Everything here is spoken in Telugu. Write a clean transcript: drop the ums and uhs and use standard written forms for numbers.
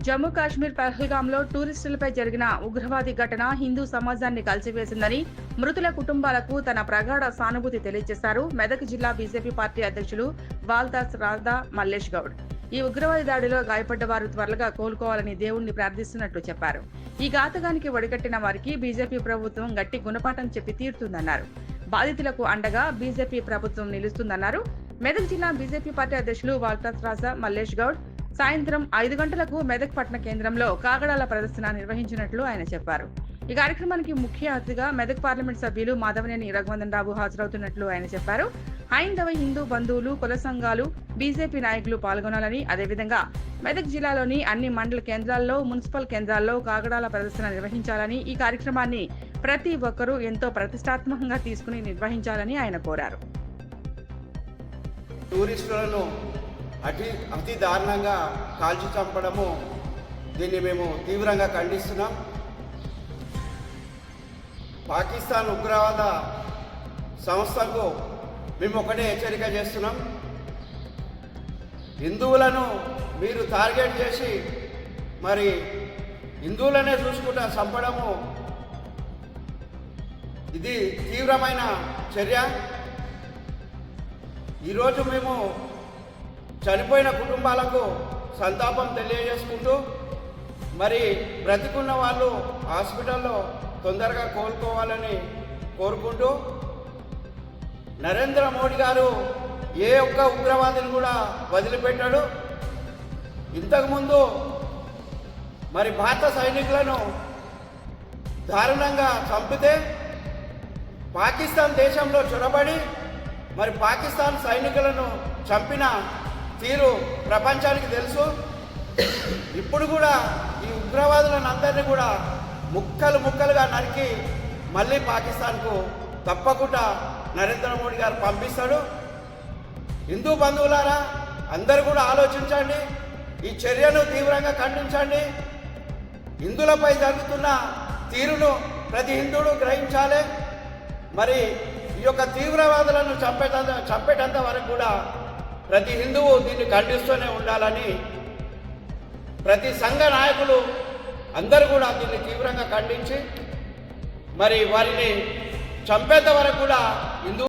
జమ్మూ కాశ్మీర్ పహల్గాంలో టూరిస్టులపై జరిగిన ఉగ్రవాది ఘటన హిందూ సమాజాన్ని కలిసివేసిందని మృతుల కుటుంబాలకు తన ప్రగాఢ సానుభూతి తెలియజేశారు మెదక్ జిల్లా బీజేపీ పార్టీ అధ్యక్షులు వాల్దాస్ రాధా మల్లేష్ గౌడ్. ఈ ఉగ్రవాది దాడిలో గాయపడ్డ వారు త్వరగా కోలుకోవాలని దేవుణ్ణి ప్రార్థిస్తున్నట్లు చెప్పారు. ఈ ఘాతకానికి ఒడిగట్టిన వారికి బీజేపీ ప్రభుత్వం గట్టి గుణపాఠం చెప్పి తీరుతుందన్నారు. బాధితులకు అండగా బీజేపీ ప్రభుత్వం నిలుస్తుందన్నారు. మెదక్ జిల్లా బీజేపీ పార్టీ అధ్యక్షులు వాల్దాస్ రాధా మల్లేష్ గౌడ్ సాయంత్రం 5 గంటలకు మెదక్ పట్టణ కేంద్రంలో కాగడాల ప్రదర్శన నిర్వహించినట్లు ఆయన చెప్పారు. ఈ కార్యక్రమానికి ముఖ్య అతిథిగా మెదక్ పార్లమెంట్ సభ్యులు మాధవనేని రఘువందన్ రావు హాజరవుతున్నట్లు ఆయన చెప్పారు. హైందవ హిందూ బంధువులు, కుల సంఘాలు, బీజేపీ నాయకులు పాల్గొనాలని, అదేవిధంగా మెదక్ జిల్లాలోని అన్ని మండల కేంద్రాల్లో, మున్సిపల్ కేంద్రాల్లో కాగడాల ప్రదర్శన నిర్వహించాలని, ఈ కార్యక్రమాన్ని ప్రతి ఒక్కరూ ఎంతో ప్రతిష్టాత్మకంగా తీసుకుని నిర్వహించాలని ఆయన కోరారు. టూరిస్టులను అతి దారుణంగా కాల్చి చంపడము, దీన్ని మేము తీవ్రంగా ఖండిస్తున్నాం. పాకిస్తాన్ ఉగ్రవాద సంస్థకు మేము ఒకటే హెచ్చరిక చేస్తున్నాం. హిందువులను మీరు టార్గెట్ చేసి మరి హిందువులనే చూసుకుంటా చంపడము ఇది తీవ్రమైన చర్య. ఈరోజు మేము చనిపోయిన కుటుంబాలకు సంతాపం తెలియజేసుకుంటూ మరి బ్రతికున్న వాళ్ళు హాస్పిటల్లో తొందరగా కోలుకోవాలని కోరుకుంటూ, నరేంద్ర మోడీ గారు ఏ ఒక్క ఉగ్రవాదిని కూడా వదిలిపెట్టాడు. ఇంతకుముందు మరి భారత సైనికులను దారుణంగా చంపితే పాకిస్తాన్ దేశంలో చొరబడి మరి పాకిస్తాన్ సైనికులను చంపిన తీరు ప్రపంచానికి తెలుసు. ఇప్పుడు కూడా ఈ ఉగ్రవాదులను అందరినీ కూడా ముక్కలు ముక్కలుగా నరికి మళ్ళీ పాకిస్తాన్కు తప్పకుండా నరేంద్ర మోడీ గారు పంపిస్తాడు. హిందూ బంధువులారా, అందరూ కూడా ఆలోచించండి, ఈ చర్యను తీవ్రంగా ఖండించండి. హిందువులపై జరుగుతున్న తీరును ప్రతి హిందువుడు గ్రహించాలి. మరి ఈ యొక్క తీవ్రవాదులను చంపేటంత వరకు కూడా ప్రతి హిందువు దీన్ని ఖండిస్తూనే ఉండాలని ప్రతి సంఘ నాయకులు అందరూ కూడా దీన్ని తీవ్రంగా ఖండించి మరి వారిని చంపేంత వరకు కూడా హిందూ